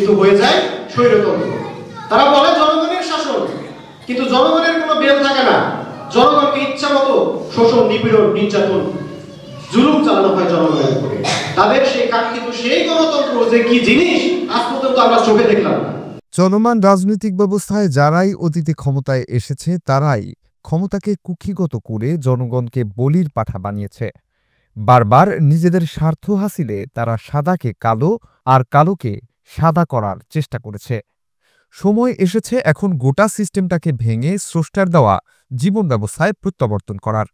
কিন্তু হয়ে যায় স্বৈরতন্ত্র। তারা বলে জনগণের শাসন, কিন্তু জনগণের কোনো বেল থাকে না। জনগণকে ইচ্ছা মতো শোষণ, নিপীড়ন, নির্যাতন, জুলুম চালানো হয় জনগণের উপরে। তাদের সেই কাঙ্ক্ষিত সেই গণতন্ত্র যে কি জিনিস আজ পর্যন্ত আমরা চোখে দেখলাম না। চলমান রাজনৈতিক ব্যবস্থায় যারাই অতীতে ক্ষমতায় এসেছে তারাই ক্ষমতাকে কুক্ষিগত করে জনগণকে বলির পাঠা বানিয়েছে। বারবার নিজেদের স্বার্থ হাসিলে তারা সাদাকে কালো আর কালোকে সাদা করার চেষ্টা করেছে। সময় এসেছে এখন গোটা সিস্টেমটাকে ভেঙে স্রষ্টার দেওয়া জীবন ব্যবস্থায় প্রত্যাবর্তন করার।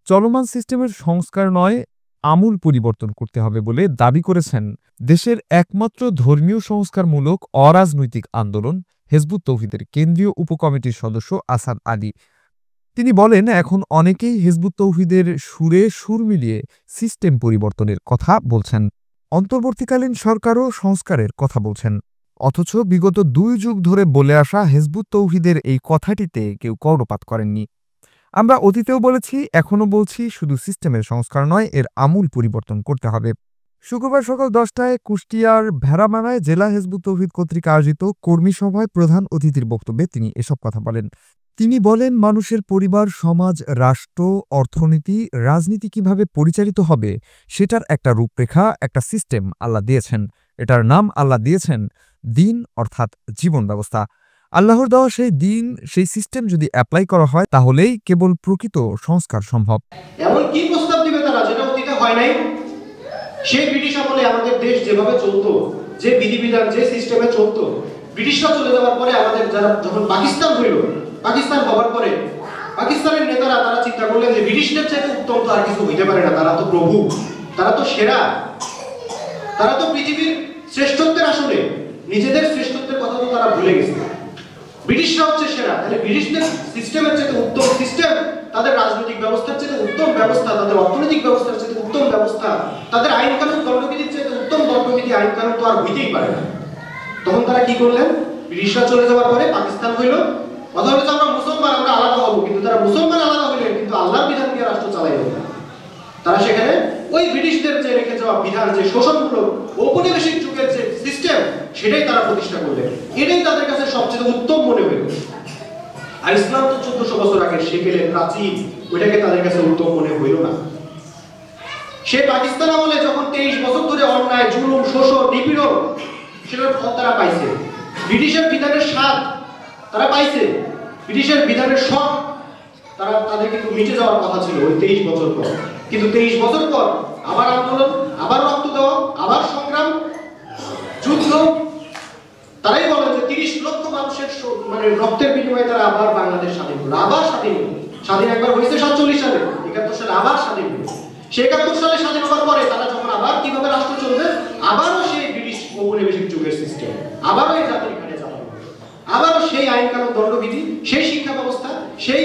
চলমান সিস্টেমের সংস্কার নয়, আমূল পরিবর্তন করতে হবে বলে দাবি করেছেন দেশের একমাত্র ধর্মীয় সংস্কারমূলক অরাজনৈতিক আন্দোলন হিজবুত তৌহিদের কেন্দ্রীয় উপকমিটির সদস্য আসাদ আলী। তিনি বলেন, এখন অনেকেই হিজবুত তৌহিদের সুরে সুর মিলিয়ে সিস্টেম পরিবর্তনের কথা বলছেন, অন্তর্বর্তীকালীন সরকারও সংস্কারের কথা বলছেন। অথচ বিগত 2 যুগ ধরে বলে আসা হিজবুত তৌহিদের এই কথাটিতে কেউ কর্ণপাত করেননি। আমরা অতীতেও বলেছি, এখনও বলছি, শুধু সিস্টেমের সংস্কার নয়, এর আমূল পরিবর্তন করতে হবে। শুক্রবার সকাল 10টায় কুষ্টিয়ার ভেড়ামারায় জেলা হিজবুত তৌহিদ কর্তৃক আয়োজিত কর্মী সভায় প্রধান অতিথির বক্তব্যে তিনি এসব কথা বলেন। তিনি বলেন, মানুষের পরিবার, সমাজ, রাষ্ট্র, অর্থনীতি, রাজনীতি কিভাবে পরিচালিত হবে সেটার একটা রূপরেখা, একটা সিস্টেম আল্লাহ দিয়েছেন। এটার নাম আল্লাহ দিয়েছেন দিন, অর্থাৎ জীবন ব্যবস্থা। আল্লাহর দেওয়া সেই দিন, সেই সিস্টেম যদি অ্যাপ্লাই করা হয় তাহলেই কেবল প্রকৃত সংস্কার সম্ভব। এমন কি প্রস্তাব দিবে তারা যেটা অতীতে হয় নাই? সেই ব্রিটিশ আমলে আমাদের দেশ যেভাবে চলতো, যে বিধিবিধান, যে সিস্টেমে চলতো, ব্রিটিশরা চলে যাওয়ার পরে আমাদের যারা যখন পাকিস্তান হইল, পাকিস্তান হওয়ার পরে পাকিস্তানের নেতারা তারা চিন্তা করলেন যে ব্রিটিশদের চাইতে উত্তম তো আর কিছু হইতে পারে না। তারা তো প্রভু, তারা তো সেরা, তারা তো পৃথিবীর শ্রেষ্ঠত্বের আসলে নিজেদের শ্রেষ্ঠত্বের কথা তো তারা ভুলে গেছে। ব্রিটিশরা হচ্ছে সেরা, তাহলে ব্রিটিশদের সিস্টেমের চাইতে উত্তম সিস্টেম, তাদের রাজনৈতিক ব্যবস্থার চাইতে উত্তম ব্যবস্থা, তাদের অর্থনৈতিক ব্যবস্থার চাইতে উত্তম ব্যবস্থা, তাদের আইন কানুন দণ্ডবিধির চাইতে উত্তম দণ্ডবিধি, আইন কানুন তো আর হইতেই পারে না। তখন তারা কি করলেন? ব্রিটিশরা চলে যাওয়ার পরে পাকিস্তান হইল, কথা হলো আমরা মুসলমান, আমরা আলাদা হবো, কিন্তু তারা মুসলমান আলাদা হইলেন কিন্তু আল্লাহর বিধান দিয়ে রাষ্ট্র চালাইল না। তারা সেখানে ওই ব্রিটিশদের যে রেখে যাওয়া বিধান, যে শোষণমূলক ঔপনিবেশিক যুগের যে সিস্টেম, সেটাই তারা প্রতিষ্ঠা করলেন। এটাই তাদের কাছে সবচেয়ে উত্তম মনে হইল। আর ইসলাম তো 1400 বছর আগে সেকেলে প্রাচীন, ওইটাকে তাদের কাছে উত্তম মনে হইল না। সে পাকিস্তান আমলে যখন 23 বছর ধরে অন্যায়, জুলুম, শোষণ, নিপীড়ন, সেটার ফল তারা পাইছে। ব্রিটিশের বিধানের স্বাদ তারা পাইছে, ব্রিটিশের বিধানের শখ তাদের কিন্তু মিটে যাওয়ার কথা ছিল ওই 23 বছর পর। কিন্তু 23 বছর পর আবার আন্দোলন, আবার রক্ত দেওয়া, আবার সংগ্রাম, যুদ্ধ। তারাই বলে যে 30 লক্ষ মানুষের মানে রক্তের বিনিময়ে তারা আবার বাংলাদেশ স্বাধীন হলো, আবার স্বাধীন হলো। স্বাধীন একবার হয়েছে 47 সালে, 71 সালে আবার স্বাধীন হলো। সে 71 সালে স্বাধীন হওয়ার পরে তারা যখন আবার কিভাবে রাষ্ট্র চলবে, আবারও সেই ব্রিটিশ ঔপনিবেশিক যুগের সিস্টেম, আবারও এই জাতির ঘাড়ে চালানো, আবারও সেই আইন কানুন দণ্ডবিধি, সেই শিক্ষা ব্যবস্থা, সেই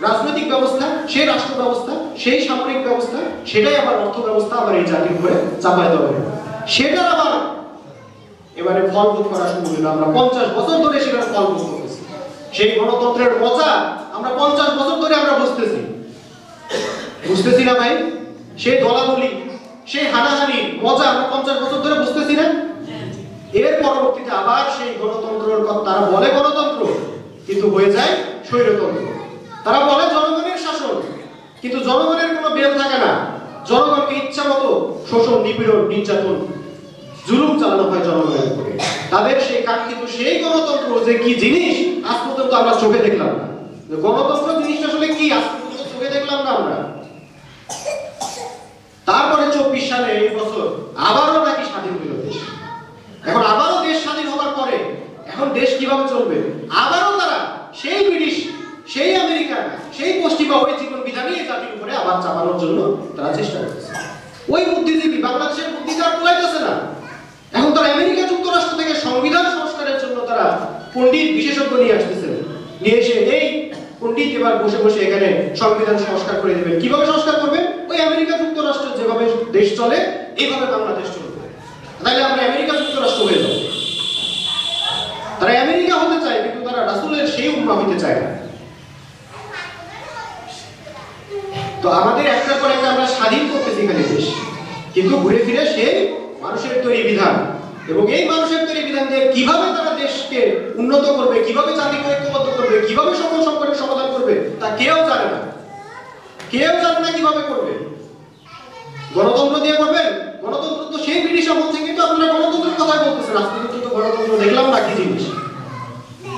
রাজনৈতিক ব্যবস্থা, সেই রাষ্ট্র ব্যবস্থা, সেই সামরিক ব্যবস্থা, সেটাই আবার অর্থ ব্যবস্থা আবার এই জাতির উপরে চাপাই দেওয়া হবে। সেটার আবার এবারে ফল ভোগ করা শুরু হলো। আমরা 50 বছর ধরে সেটার ফল ভোগ করতেছি। সেই গণতন্ত্রের মজা আমরা 50 বছর ধরে আমরা বুঝতেছি না ভাই? সেই দলাদলি, সেই হানাহানি মজা আমরা 50 বছর ধরে বুঝতেছি না? এর পরবর্তীতে আবার সেই গণতন্ত্রের কথা তারা বলে গণতন্ত্র, কিন্তু হয়ে যায় স্বৈরতন্ত্র। তারা বলে জনগণের শাসন, কিন্তু জনগণের কোনো বেল থাকে না। জনগণকে ইচ্ছা মতো শোষণ, নিপীড়ন, নির্যাতন, জুলুম চালানো হয় জনগণের উপরে। তাদের সেই কাঙ্ক্ষিত সেই গণতন্ত্র যে কি জিনিস আজ পর্যন্ত আমরা চোখে দেখলাম না। গণতন্ত্র জিনিসটা আসলে কি আজ পর্যন্ত চোখে দেখলাম না আমরা। তারপরে 24 সালে এই বছর আবারও নাকি স্বাধীন হইল দেশ। এখন আবারও দেশ স্বাধীন হওয়ার পরে এখন দেশ কিভাবে চলবে? আবারও তারা সেই ব্রিটিশ, সেই আমেরিকা, সেই পশ্চিমা ওই জীবন বিধানই এই জাতির উপরে আবার চাপানোর জন্য তারা চেষ্টা করতেছে। ওই বুদ্ধিজীবী বাংলাদেশের বুদ্ধিটা আর কুলাইতেছে না। এখন তারা আমেরিকা যুক্তরাষ্ট্র থেকে সংবিধান সংস্কারের জন্য তারা পণ্ডিত বিশেষজ্ঞ নিয়ে আসতেছে, নিয়ে এসে এই পণ্ডিত এবার বসে বসে এখানে সংবিধান সংস্কার করে দেবেন। কিভাবে সংস্কার করবে? ওই আমেরিকা যুক্তরাষ্ট্র যেভাবে দেশ চলে এইভাবে বাংলাদেশ চলবে। তাহলে আমরা আমেরিকা যুক্তরাষ্ট্র হয়ে যাব। তারা আমেরিকা হতে চায়, কিন্তু তারা রাসূলের সেই উম্মাহ হতে চায় না। তো আমাদের একটার পর একটা আমরা স্বাধীন করতেছি এখানে দেশ, কিন্তু ঘুরে ফিরে সেই মানুষের তৈরি বিধান, এবং এই মানুষের তৈরি বিধান দিয়ে কিভাবে তারা দেশকে উন্নত করবে, কিভাবে জাতিকে ঐক্যবদ্ধ করবে, কিভাবে সকল সংকটের সমাধান করবে তা কেউ জানে না। কেউ জানে না কিভাবে করবে। গণতন্ত্র দিয়ে করবেন? গণতন্ত্র তো সেই ব্রিটিশ আমল থেকে তো আপনারা গণতন্ত্রের কথা বলতেছেন। আজকে তো গণতন্ত্র দেখলাম না কি জিনিস।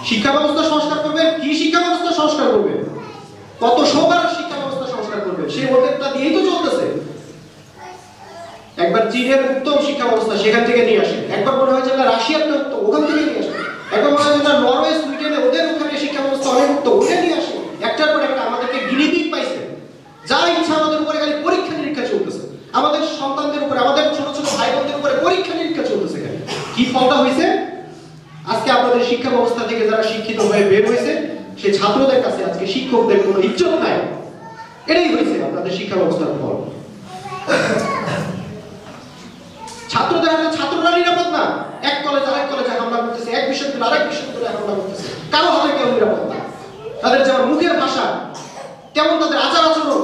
শিক্ষা ব্যবস্থা সংস্কার করবেন? কি শিক্ষা ব্যবস্থা সংস্কার করবেন? কত সবার শিক্ষা ব্যবস্থা সংস্কার করবেন? সেই মতেরটা দিয়েই তো চলতেছে। একবার চীনের উত্তম শিক্ষা ব্যবস্থা সেখান থেকে নিয়ে আসেন, একবার মনে হয় যে না রাশিয়ার উত্তম ওখান থেকে নিয়ে আসেন, একবার মনে হয় যে না নরওয়ে সুইডেনে ওদের ওখানে শিক্ষা ব্যবস্থা অনেক উত্তম ওখানে নিয়ে আসেন। একটার পর একটা আমাদেরকে গিনিপিগ পাইছে। যা ইচ্ছা আমাদের উপরে খালি পরীক্ষা নিরীক্ষা চলতেছে, আমাদের সন্তানদের উপরে, আমাদের ছোট ছোট ভাই বোনদের উপরে পরীক্ষা নিরীক্ষা চলতেছে। কি ফলটা হয়েছে? আজকে আপনাদের শিক্ষা ব্যবস্থা থেকে যারা শিক্ষিত হয়ে বের হয়েছে সেই ছাত্রদের কাছে আজকে শিক্ষকদের কোনো ইজ্জত নাই। এটাই হয়েছে আপনাদের শিক্ষা ব্যবস্থার ফল। ছাত্রদের হাতে ছাত্ররা নিরাপদ না। এক কলেজে আরেক কলেজে হামলা করতেছে, এক বিশ্ববিদ্যালয় আরেক বিশ্ববিদ্যালয়ে হামলা করতেছে। কারো হাতে কেউ নিরাপদ না। তাদের যেমন মুখের ভাষা, তেমন তাদের আচার আচরণ,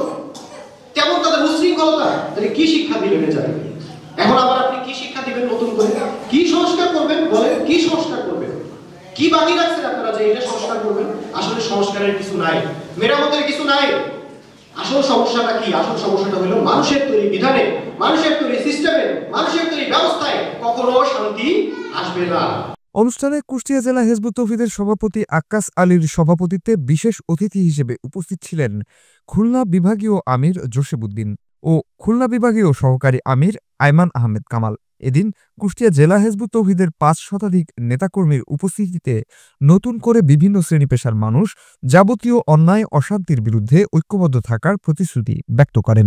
তেমন তাদের উশৃঙ্খলতা। তাহলে কি শিক্ষা দিলেন যায়? এখন আবার আপনি কি শিক্ষা দিবেন নতুন করে? কি সংস্কার করবেন বলেন? কি সংস্কার করবেন? কি বাকি রাখছেন আপনারা যে এটা সংস্কার করবেন? আসলে সংস্কারের কিছু নাই, মেরামতের কিছু নাই। আসল সমস্যাটা কি? আসল সমস্যাটা হলো মানুষের তৈরি বিধানে, মানুষের তৈরি সিস্টেমে, মানুষের তৈরি ব্যবস্থায় কখনো শান্তি আসবে না। অনুষ্ঠানে কুষ্টিয়া জেলা হিজবুত তৌহিদের সভাপতি আক্কাস আলীর সভাপতিত্বে বিশেষ অতিথি হিসেবে উপস্থিত ছিলেন খুলনা বিভাগীয় আমির জসিমউদ্দিন ও খুলনা বিভাগীয় সহকারী আমির আয়মান আহমেদ কামাল। এদিন কুষ্টিয়া জেলা হিজবুত তৌহিদের ৫ শতাধিক নেতাকর্মীর উপস্থিতিতে নতুন করে বিভিন্ন শ্রেণী পেশার মানুষ যাবতীয় অন্যায় অশান্তির বিরুদ্ধে ঐক্যবদ্ধ থাকার প্রতিশ্রুতি ব্যক্ত করেন।